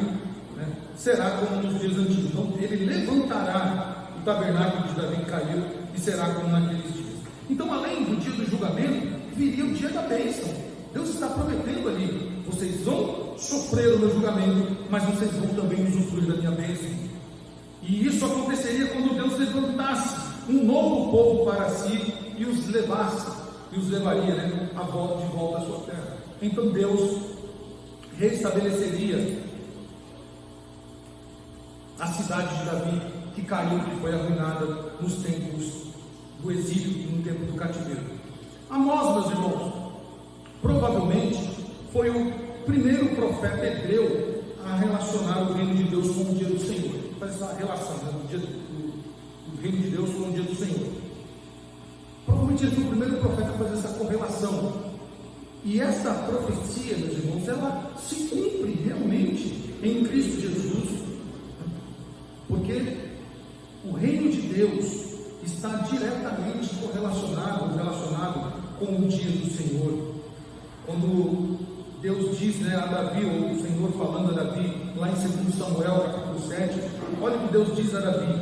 será como nos dias antigos. Então ele levantará o tabernáculo de Davi que caiu, e será como naqueles dias. Então, além do dia do julgamento, viria o dia da bênção. Deus está prometendo ali: vocês vão sofrer o meu julgamento, mas vocês vão também usufruir da minha bênção. E isso aconteceria quando Deus levantasse um novo povo para si e os levaria, né, de volta à sua terra. Então Deus restabeleceria a cidade de Davi, que caiu, que foi arruinada nos tempos do exílio, no tempo do cativeiro. Amós, meus irmãos, provavelmente foi o primeiro profeta hebreu a relacionar o reino de Deus com o dia do Senhor. Faz essa relação, né, do reino de Deus com o dia do Senhor. Provavelmente ele foi o primeiro profeta a fazer essa correlação. E essa profecia, meus irmãos, ela se cumpre realmente em Cristo Jesus, porque o reino de Deus está diretamente relacionado com o dia do Senhor. Quando Deus diz, né, a Davi, ou o Senhor falando a Davi, lá em 2 Samuel capítulo 7, olha o que Deus diz a Davi: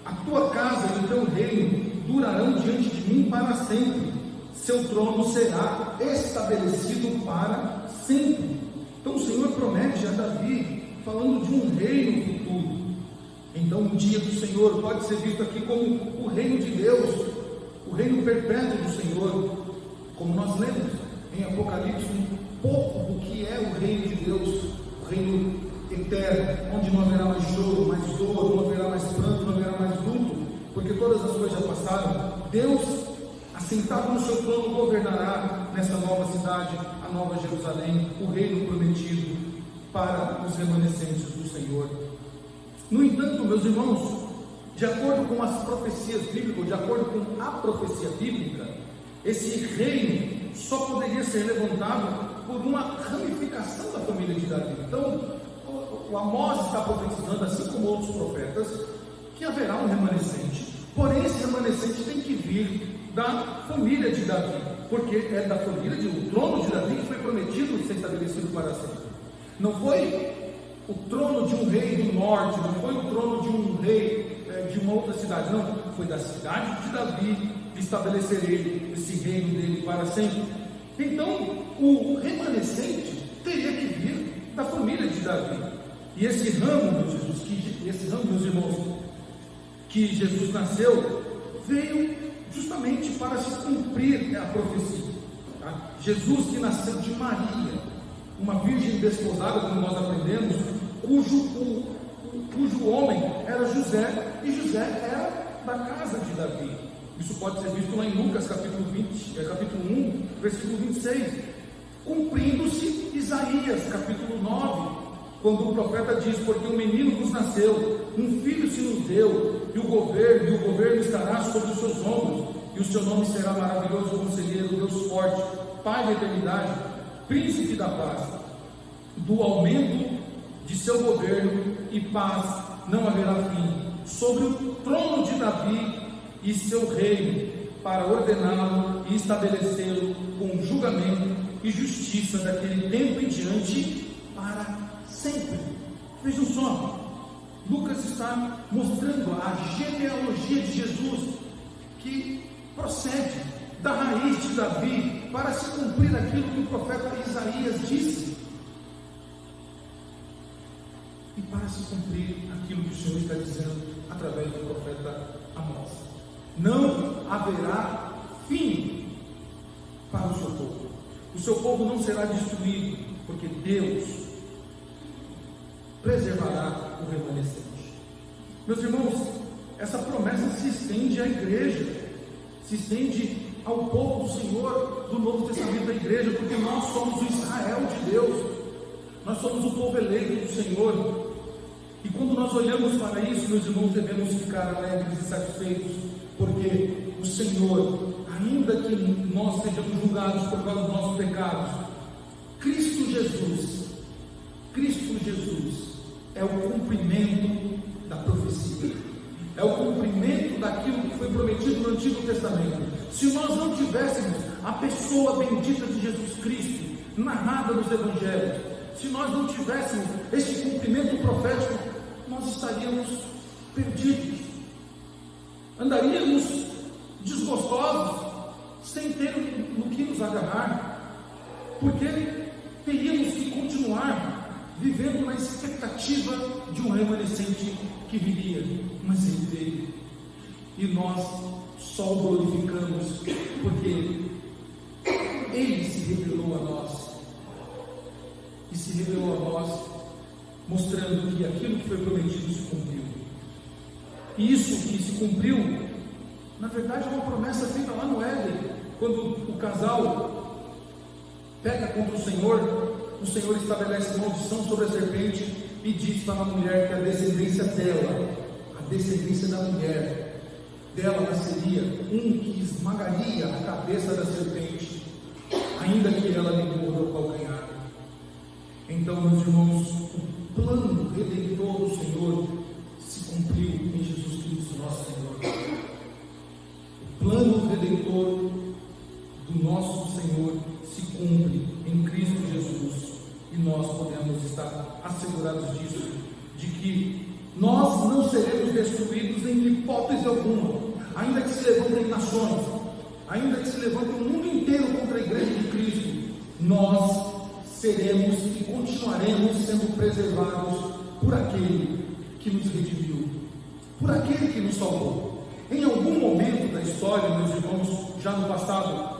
a tua casa e o teu reino durarão diante de mim para sempre, seu trono será estabelecido para sempre. Então o Senhor promete a Davi, falando de um reino futuro. Então o dia do Senhor pode ser visto aqui como o reino de Deus, o reino perpétuo do Senhor, como nós lemos em Apocalipse um pouco do que é o reino de Deus, o reino eterno, onde não haverá mais choro, mais dor, não haverá mais pranto, não haverá mais luto, porque todas as coisas já passaram. Deus, assentado no seu trono, governará nessa nova cidade, a nova Jerusalém, o reino prometido para os remanescentes do Senhor. No entanto, meus irmãos, de acordo com as profecias bíblicas, de acordo com a profecia bíblica, esse reino só poderia ser levantado por uma ramificação da família de Davi. Então, o Amós está profetizando, assim como outros profetas, que haverá um remanescente, porém esse remanescente tem que vir da família de Davi, porque é da família o trono de Davi que foi prometido ser estabelecido para sempre. Não foi o trono de um rei do norte, não foi o trono de um rei de uma outra cidade, não, foi da cidade de Davi estabelecerei esse reino dele para sempre. Então o remanescente teria que vir da família de Davi. E esse ramo, meus irmãos, que Jesus nasceu, veio justamente para se cumprir a profecia. Tá? Jesus, que nasceu de Maria, uma virgem desposada, como nós aprendemos, cujo homem era José, e José era da casa de Davi. Isso pode ser visto lá em Lucas capítulo 1, versículo 26, cumprindo-se Isaías capítulo 9, quando o profeta diz: porque um menino nos nasceu, um filho se nos deu, e o governo estará sobre os seus ombros, e o seu nome será maravilhoso conselheiro, Deus forte, Pai da eternidade, príncipe da paz. Do aumento de seu governo e paz não haverá fim, sobre o trono de Davi e seu reino, para ordená-lo e estabelecê-lo com julgamento e justiça daquele tempo em diante para sempre. Vejam só, Lucas está mostrando a genealogia de Jesus, que procede da raiz de Davi, para se cumprir aquilo que o profeta Isaías disse, e para se cumprir aquilo que o Senhor está dizendo através do profeta Amós. Não haverá fim para o seu povo. O seu povo não será destruído, porque Deus preservará o remanescente. Meus irmãos, essa promessa se estende à igreja, se estende ao povo do Senhor, do Novo Testamento da igreja, porque nós somos o Israel de Deus, nós somos o povo eleito do Senhor. E quando nós olhamos para isso, meus irmãos, devemos ficar alegres e satisfeitos, porque o Senhor, ainda que nós sejamos julgados por causa dos nossos pecados, Cristo Jesus é o cumprimento da profecia, é o cumprimento daquilo que foi prometido no Antigo Testamento. Se nós não tivéssemos a pessoa bendita de Jesus Cristo narrada nos Evangelhos, se nós não tivéssemos esse cumprimento profético, nós estaríamos perdidos, andaríamos desgostosos, sem ter no que nos agarrar, porque teríamos que continuar vivendo na expectativa de um remanescente que viria. Mas ele veio, e nós só o glorificamos, porque Ele se revelou a nós, e se revelou a nós, mostrando que aquilo que foi prometido se cumpriu. E isso que se cumpriu, na verdade, é uma promessa feita lá no Éden, quando o casal peca contra o Senhor estabelece maldição sobre a serpente e diz para a mulher que a descendência dela, a descendência da mulher, dela nasceria um que esmagaria a cabeça da serpente, ainda que ela lhe morda o calcanhar. Então, meus irmãos, o plano redentor do Senhor se cumpriu em Jesus Cristo, nosso Senhor. O plano redentor do nosso Senhor se cumpre em Cristo Jesus, e nós podemos estar assegurados disso, de que nós não seremos destruídos em hipótese alguma, ainda que se levantem nações, ainda que se levante o mundo inteiro contra a igreja de Cristo, nós seremos e continuaremos sendo preservados por aquele que nos redimiu, por aquele que nos salvou. Em algum momento da história, meus irmãos, já no passado,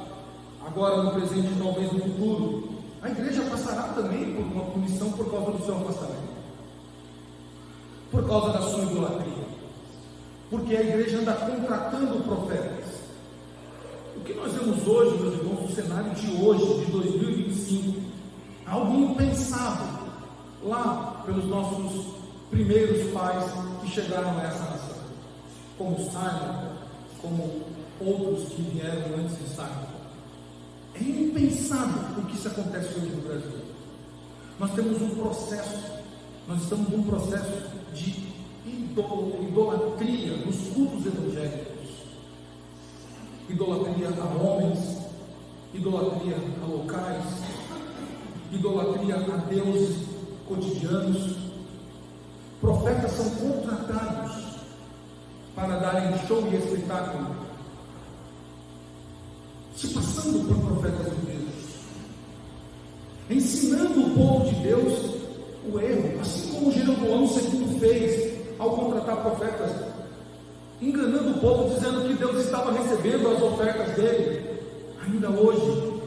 agora no presente e talvez no futuro, a igreja passará também por uma punição por causa do seu afastamento, por causa da sua idolatria, porque a igreja anda contratando profetas. O que nós vemos hoje, meus irmãos, no cenário de hoje, de 2025, algo impensado lá pelos nossos primeiros pais que chegaram a essa nação, como Simon, como outros que vieram antes de Simon. É impensável o que isso acontece hoje no Brasil. Nós temos um processo, nós estamos num processo de idolatria nos cultos evangélicos, idolatria a homens, idolatria a locais, idolatria a deuses cotidianos. Profetas são contratados para darem show e espetáculo, se passando por profetas de Deus, ensinando o povo de Deus o erro, assim como Jeroboão II fez ao contratar profetas, enganando o povo, dizendo que Deus estava recebendo as ofertas dele. Ainda hoje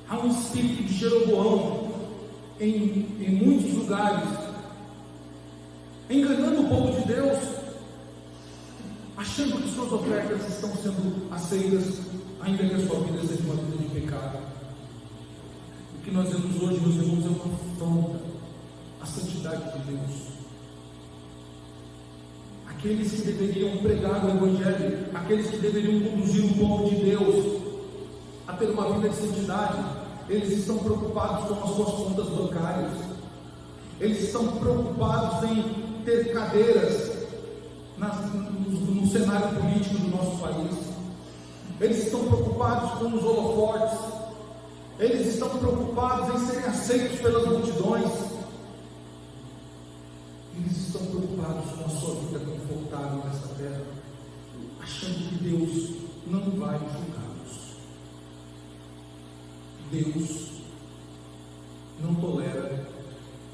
há um espírito de Jeroboão em muitos lugares, enganando o povo de Deus, achando que suas ofertas estão sendo aceitas, ainda que a sua vida seja uma vida de pecado. O que nós vemos hoje, meus irmãos, é uma afronta à santidade de Deus. Aqueles que deveriam pregar o Evangelho, aqueles que deveriam conduzir o povo de Deus a ter uma vida de santidade, eles estão preocupados com as suas contas bancárias, eles estão preocupados em ter cadeiras no cenário político do nosso país, eles estão preocupados com os holofotes, eles estão preocupados em serem aceitos pelas multidões, eles estão preocupados com a sua vida confortável nessa terra, achando que Deus não vai julgá-los. Deus não tolera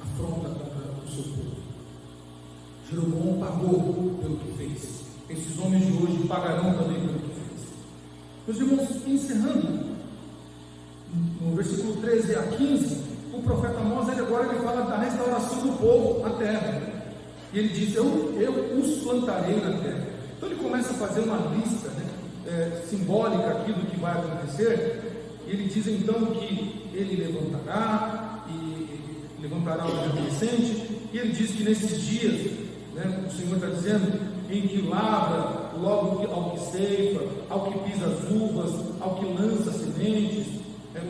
afronta contra o seu povo. Jeroboão pagou pelo que fez. Esses homens de hoje pagarão também pelo que fez. Meus irmãos, encerrando, no versículo 13 a 15, o profeta Amós, ele fala da restauração do povo à terra. E ele diz: eu os plantarei na terra. Então ele começa a fazer uma lista, simbólica aqui do que vai acontecer. E ele diz então que ele levantará o remanescente, e ele diz que nesses dias, o Senhor está dizendo, em que lavra, logo ao que ceifa, ao que pisa as uvas, ao que lança sementes,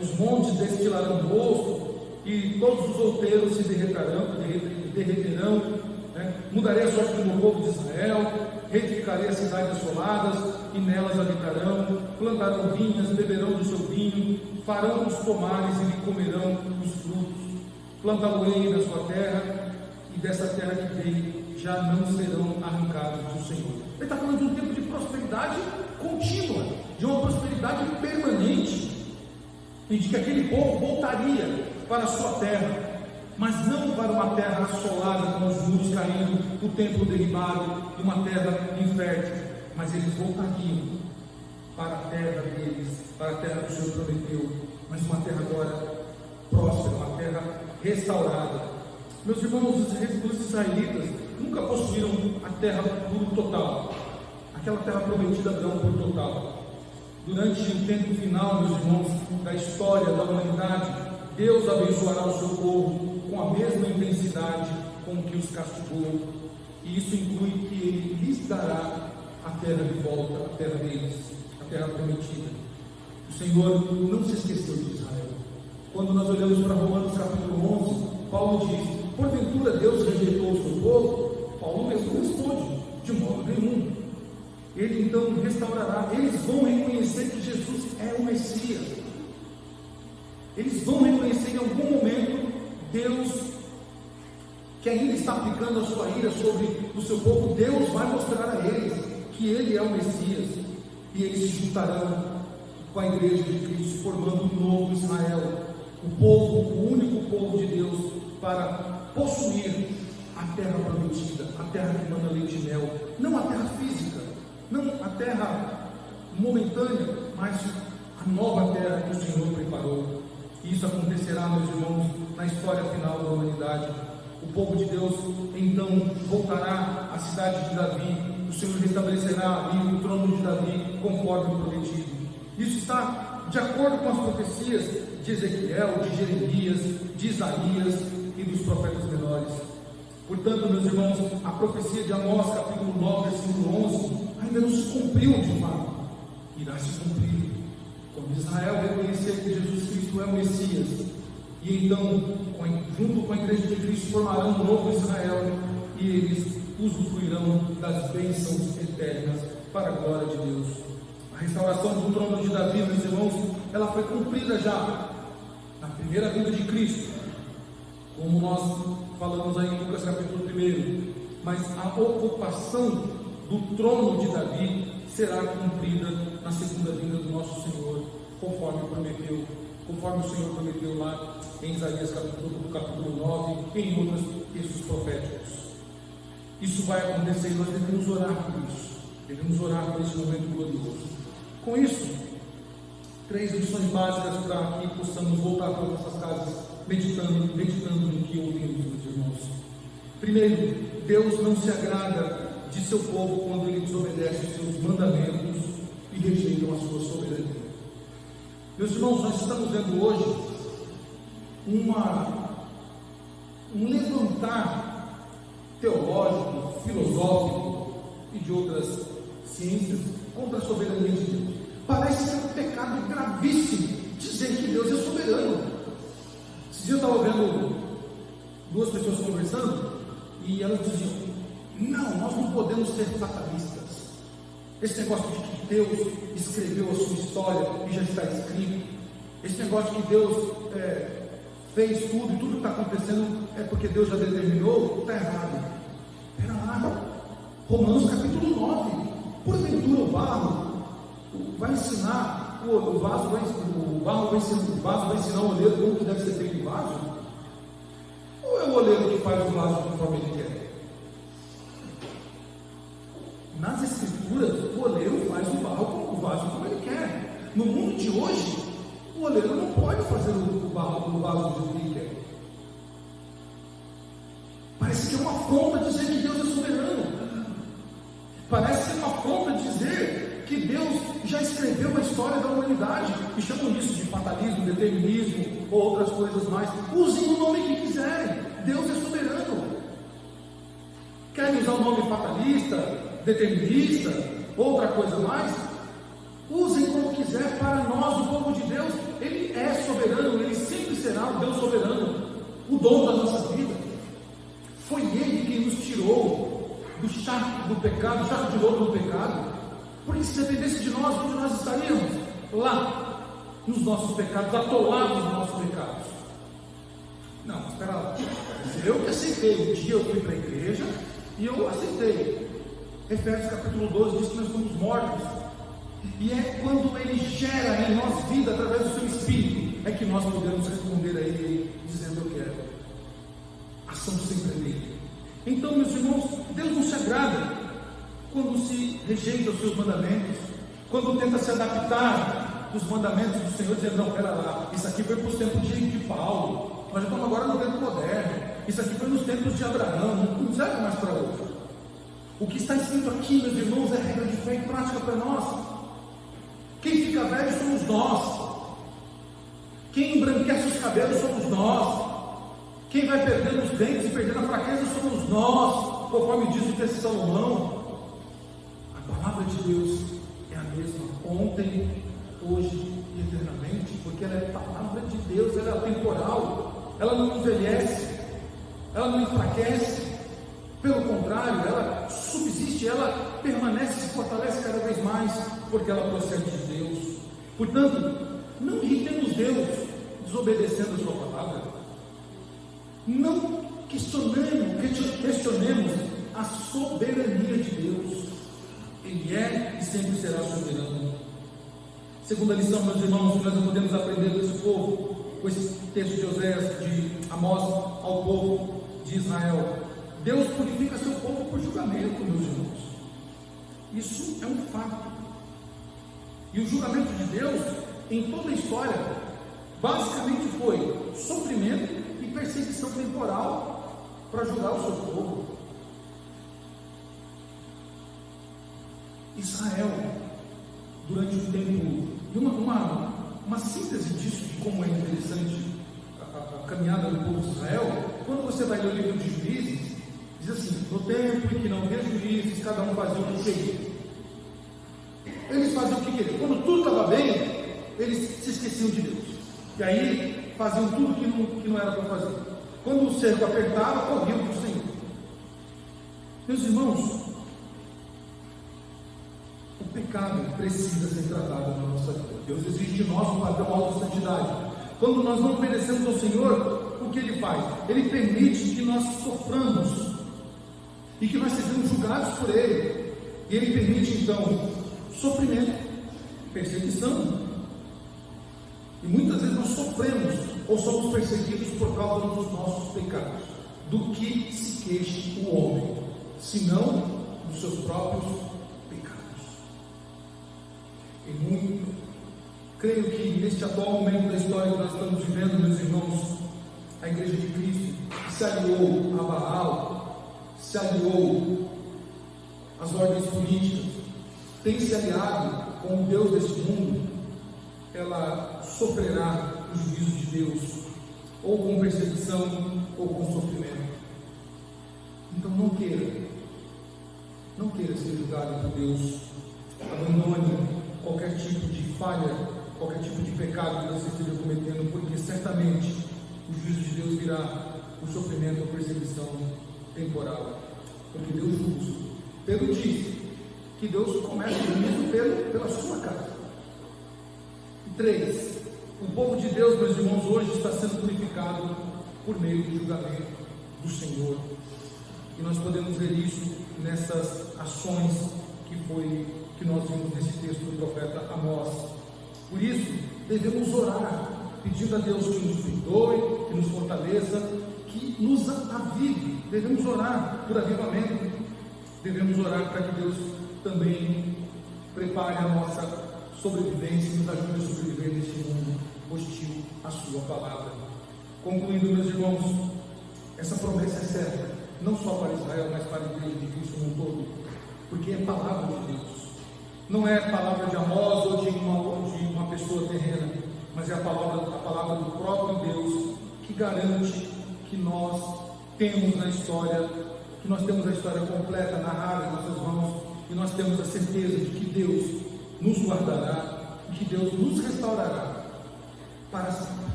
os montes destilarão rosto, e todos os outeiros se derreterão, mudarei a sorte do meu povo de Israel, reedificarei as cidades assoladas, e nelas habitarão, plantarão vinhas, beberão do seu vinho, farão os pomares e lhe comerão os frutos, plantá-lo-ei na sua terra, e dessa terra que dei já não serão arrancados do Senhor. Ele está falando de um tempo de prosperidade contínua, de uma prosperidade permanente, e de que aquele povo voltaria para a sua terra, mas não para uma terra assolada com os muros caindo, o templo derribado, e uma terra infértil. mas eles voltariam para a terra deles, para a terra que o Senhor prometeu, mas uma terra agora próspera, uma terra restaurada. Meus irmãos, os israelitas nunca possuíram a terra por total, aquela terra prometida a Abraão por total. Durante o tempo final, meus irmãos, da história da humanidade, Deus abençoará o seu povo com a mesma intensidade com que os castigou, e isso inclui que Ele lhes dará a terra de volta, a terra deles, a terra prometida. O Senhor não se esqueceu de Israel. Quando nós olhamos para Romanos capítulo 11, Paulo diz: porventura Deus rejeitou o seu povo? Paulo mesmo responde: de modo nenhum. Ele então restaurará. Eles vão reconhecer que Jesus é o Messias. Eles vão reconhecer em algum momento Deus, que ainda está aplicando a sua ira sobre o seu povo. Deus vai mostrar a eles que Ele é o Messias, e eles se juntarão com a igreja de Cristo, formando um novo Israel, o povo, o único povo de Deus, para possuir a terra prometida, a terra que manda leite e mel, não a terra física, não a terra momentânea, mas a nova terra que o Senhor preparou. E isso acontecerá, meus irmãos, na história final da humanidade. O povo de Deus então voltará à cidade de Davi. O Senhor restabelecerá ali o trono de Davi, conforme prometido. Isso está de acordo com as profecias de Ezequiel, de Jeremias, de Isaías e dos profetas menores. Portanto, meus irmãos, a profecia de Amós, capítulo 9, versículo 11, ainda não se cumpriu de fato. Irá se cumprir quando Israel reconhecer que Jesus Cristo é o Messias. E então, junto com a igreja de Cristo, formarão um novo Israel, e eles usufruirão das bênçãos eternas para a glória de Deus. A restauração do trono de Davi, meus irmãos, ela foi cumprida já na primeira vinda de Cristo, como nós falamos aí em Lucas capítulo 1. Mas a ocupação do trono de Davi será cumprida na segunda vinda do nosso Senhor, conforme o Senhor prometeu lá em Isaías capítulo 9 e em outros textos proféticos. Isso vai acontecer e nós devemos orar por isso. Devemos orar por esse momento glorioso. Com isso, 3 lições básicas para que possamos voltar para nossas casas meditando no que ouvimos, meus irmãos. Primeiro, Deus não se agrada de seu povo quando ele desobedece os seus mandamentos e rejeitam a sua soberania. Meus irmãos, nós estamos vendo hoje um levantar teológico, filosófico e de outras ciências contra a soberania de Deus. Parece ser um pecado gravíssimo dizer que Deus é soberano. Esse dia eu estava vendo 2 pessoas conversando e elas diziam: não, nós não podemos ser fatalistas. Esse negócio de que Deus escreveu a sua história e já está escrito, esse negócio de que Deus fez tudo e tudo que está acontecendo é porque Deus já determinou, está errado. Espera lá, Romanos capítulo 9, porventura o barro vai ensinar, o vaso vai ensinar o oleiro como que deve ser feito o vaso? Ou é o oleiro que faz o vaso conforme ele quer? Nas escrituras, o oleiro faz o vaso como ele quer. No mundo de hoje, o oleiro não pode fazer o vaso do jeito que ele quer. Parece que é uma afronta dizer que Deus é soberano. Parece que é uma afronta dizer que Deus já escreveu a história da humanidade, e chamam isso de fatalismo, determinismo ou outras coisas mais. Usem o nome que quiserem. Deus é soberano. Querem usar o nome fatalista, determinista, outra coisa mais? Usem como quiser. Para nós, o povo de Deus, Ele é soberano, Ele sempre será o Deus soberano, o dono da nossa vida. Foi Ele quem nos tirou do charco do pecado, charco de lodo do pecado. Porque se dependesse de nós, onde nós estaríamos? Lá, nos nossos pecados, atolados nos nossos pecados. Não, espera lá. Eu que aceitei. Um dia eu fui para a igreja e eu aceitei. Efésios capítulo 12 diz que nós somos mortos. E é quando Ele gera em nós vida através do seu Espírito, é que nós podemos responder a Ele dizendo: eu quero. Ação sempre dele. Então, meus irmãos, Deus não se agrada quando se rejeita os seus mandamentos, quando tenta se adaptar dos mandamentos do Senhor, dizendo: não, pera lá, isso aqui foi para os tempos de Paulo, nós já estamos agora no tempo moderno, isso aqui foi nos tempos de Abraão, não serve mais para hoje. O que está escrito aqui, meus irmãos, é regra de fé e prática para nós. Quem fica velho somos nós, quem embranquece os cabelos somos nós, quem vai perdendo os dentes e perdendo a fraqueza somos nós, conforme diz o texto de Salomão. A palavra de Deus é a mesma, ontem, hoje e eternamente, porque ela é a palavra de Deus, ela é atemporal, ela não envelhece, ela não enfraquece, pelo contrário, ela subsiste, ela permanece, se fortalece cada vez mais, porque ela procede de Deus. Portanto, não irritemos Deus desobedecendo a sua palavra, não questionemos a soberania de Deus. Ele é e sempre será soberano. Segunda lição, meus irmãos, que nós não podemos aprender desse povo, com esse texto de Oséias, de Amós, ao povo de Israel: Deus purifica seu povo por julgamento, meus irmãos. Isso é um fato. E o julgamento de Deus, em toda a história, basicamente foi sofrimento e perseguição temporal para julgar o seu povo. Israel, durante o tempo, uma síntese disso, de como é interessante a caminhada do povo de Israel, quando você vai ler o livro de Juízes, diz assim: no tempo em que não havia juízes, cada um fazia o que queria. Eles faziam o que queriam. Quando tudo estava bem, eles se esqueciam de Deus, e aí faziam tudo que não era para fazer. Quando o cerco apertava, corriam para o Senhor. Meus irmãos, o pecado precisa ser tratado na nossa vida. Deus exige de nós um padrão alto de santidade. Quando nós não obedecemos ao Senhor, o que Ele faz? Ele permite que nós soframos e que nós sejamos julgados por Ele. E Ele permite então sofrimento, perseguição. E muitas vezes nós sofremos ou somos perseguidos por causa dos nossos pecados. Do que se queixa o homem, senão dos seus próprios pecados. E muito, creio que neste atual momento da história que nós estamos vivendo, meus irmãos, a Igreja de Cristo se aliou a Baal, se aliou às ordens políticas, tem se aliado com o Deus deste mundo, ela sofrerá o juízo de Deus, ou com perseguição, ou com sofrimento. Então não queira ser julgado por Deus. Abandone qualquer tipo de falha, qualquer tipo de pecado que você esteja cometendo, porque certamente o juízo de Deus virá, o sofrimento, a perseguição temporal, porque Deus justo. Pedro disse que Deus começa o juízo pela sua casa. 3. O povo de Deus, meus irmãos, hoje está sendo purificado por meio do julgamento do Senhor. E nós podemos ver isso nessas ações que nós vimos nesse texto do profeta Amós. Por isso, devemos orar, pedindo a Deus que nos perdoe, que nos fortaleça, que nos avive. Devemos orar por avivamento. Devemos orar para que Deus também prepare a nossa sobrevivência e nos ajude a sobreviver neste mundo hostil à sua palavra. Concluindo, meus irmãos, essa promessa é certa, não só para Israel, mas para a Igreja de Cristo no todo, porque é palavra de Deus. Não é palavra de Amós ou de uma pessoa terrena, mas é a palavra do próprio Deus, que garante que nós temos a história completa, narrada em nossas mãos, e nós temos a certeza de que Deus nos guardará, e que Deus nos restaurará para sempre.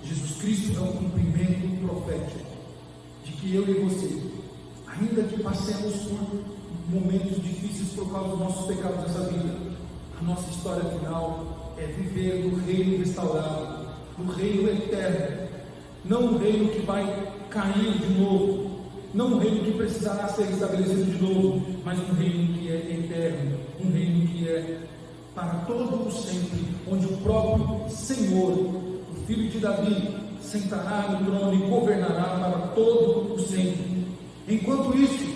Jesus Cristo é um cumprimento profético de que eu e você, ainda que passemos por momentos difíceis por causa dos nossos pecados dessa vida, a nossa história final é viver no reino restaurado, no reino eterno, não um reino que vai cair de novo, não um reino que precisará ser estabelecido de novo, mas um reino que é eterno, um reino que é para todo o sempre, onde o próprio Senhor, o Filho de Davi, sentará no trono e governará para todo o sempre. Enquanto isso,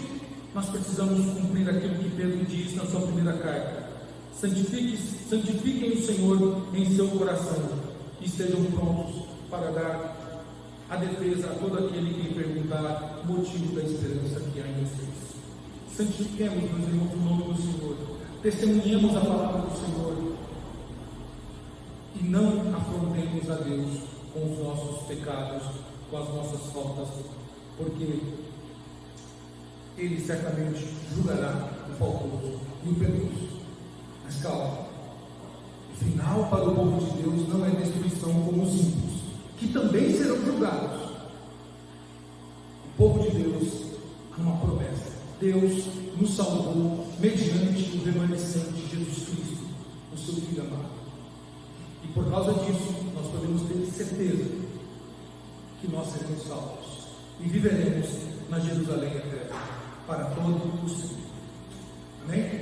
nós precisamos cumprir aquilo que Pedro diz na sua primeira carta: santifiquem o Senhor em seu coração e estejam prontos para dar a defesa a todo aquele que lhe perguntar o motivo da esperança que há em vocês. Santifiquemos, meus irmãos, o nome do Senhor, testemunhemos a palavra do Senhor e não afrontemos a Deus com os nossos pecados, com as nossas faltas, porque Ele certamente julgará o faltoso e o piedoso. Mas calma, o final para o povo de Deus não é destruição como os ímpios, que também serão julgados. O povo de Deus há uma promessa: Deus nos salvou mediante o remanescente Jesus Cristo, o seu Filho amado. E por causa disso, nós podemos ter certeza que nós seremos salvos e viveremos na Jerusalém eterna para todo o sempre. Amém?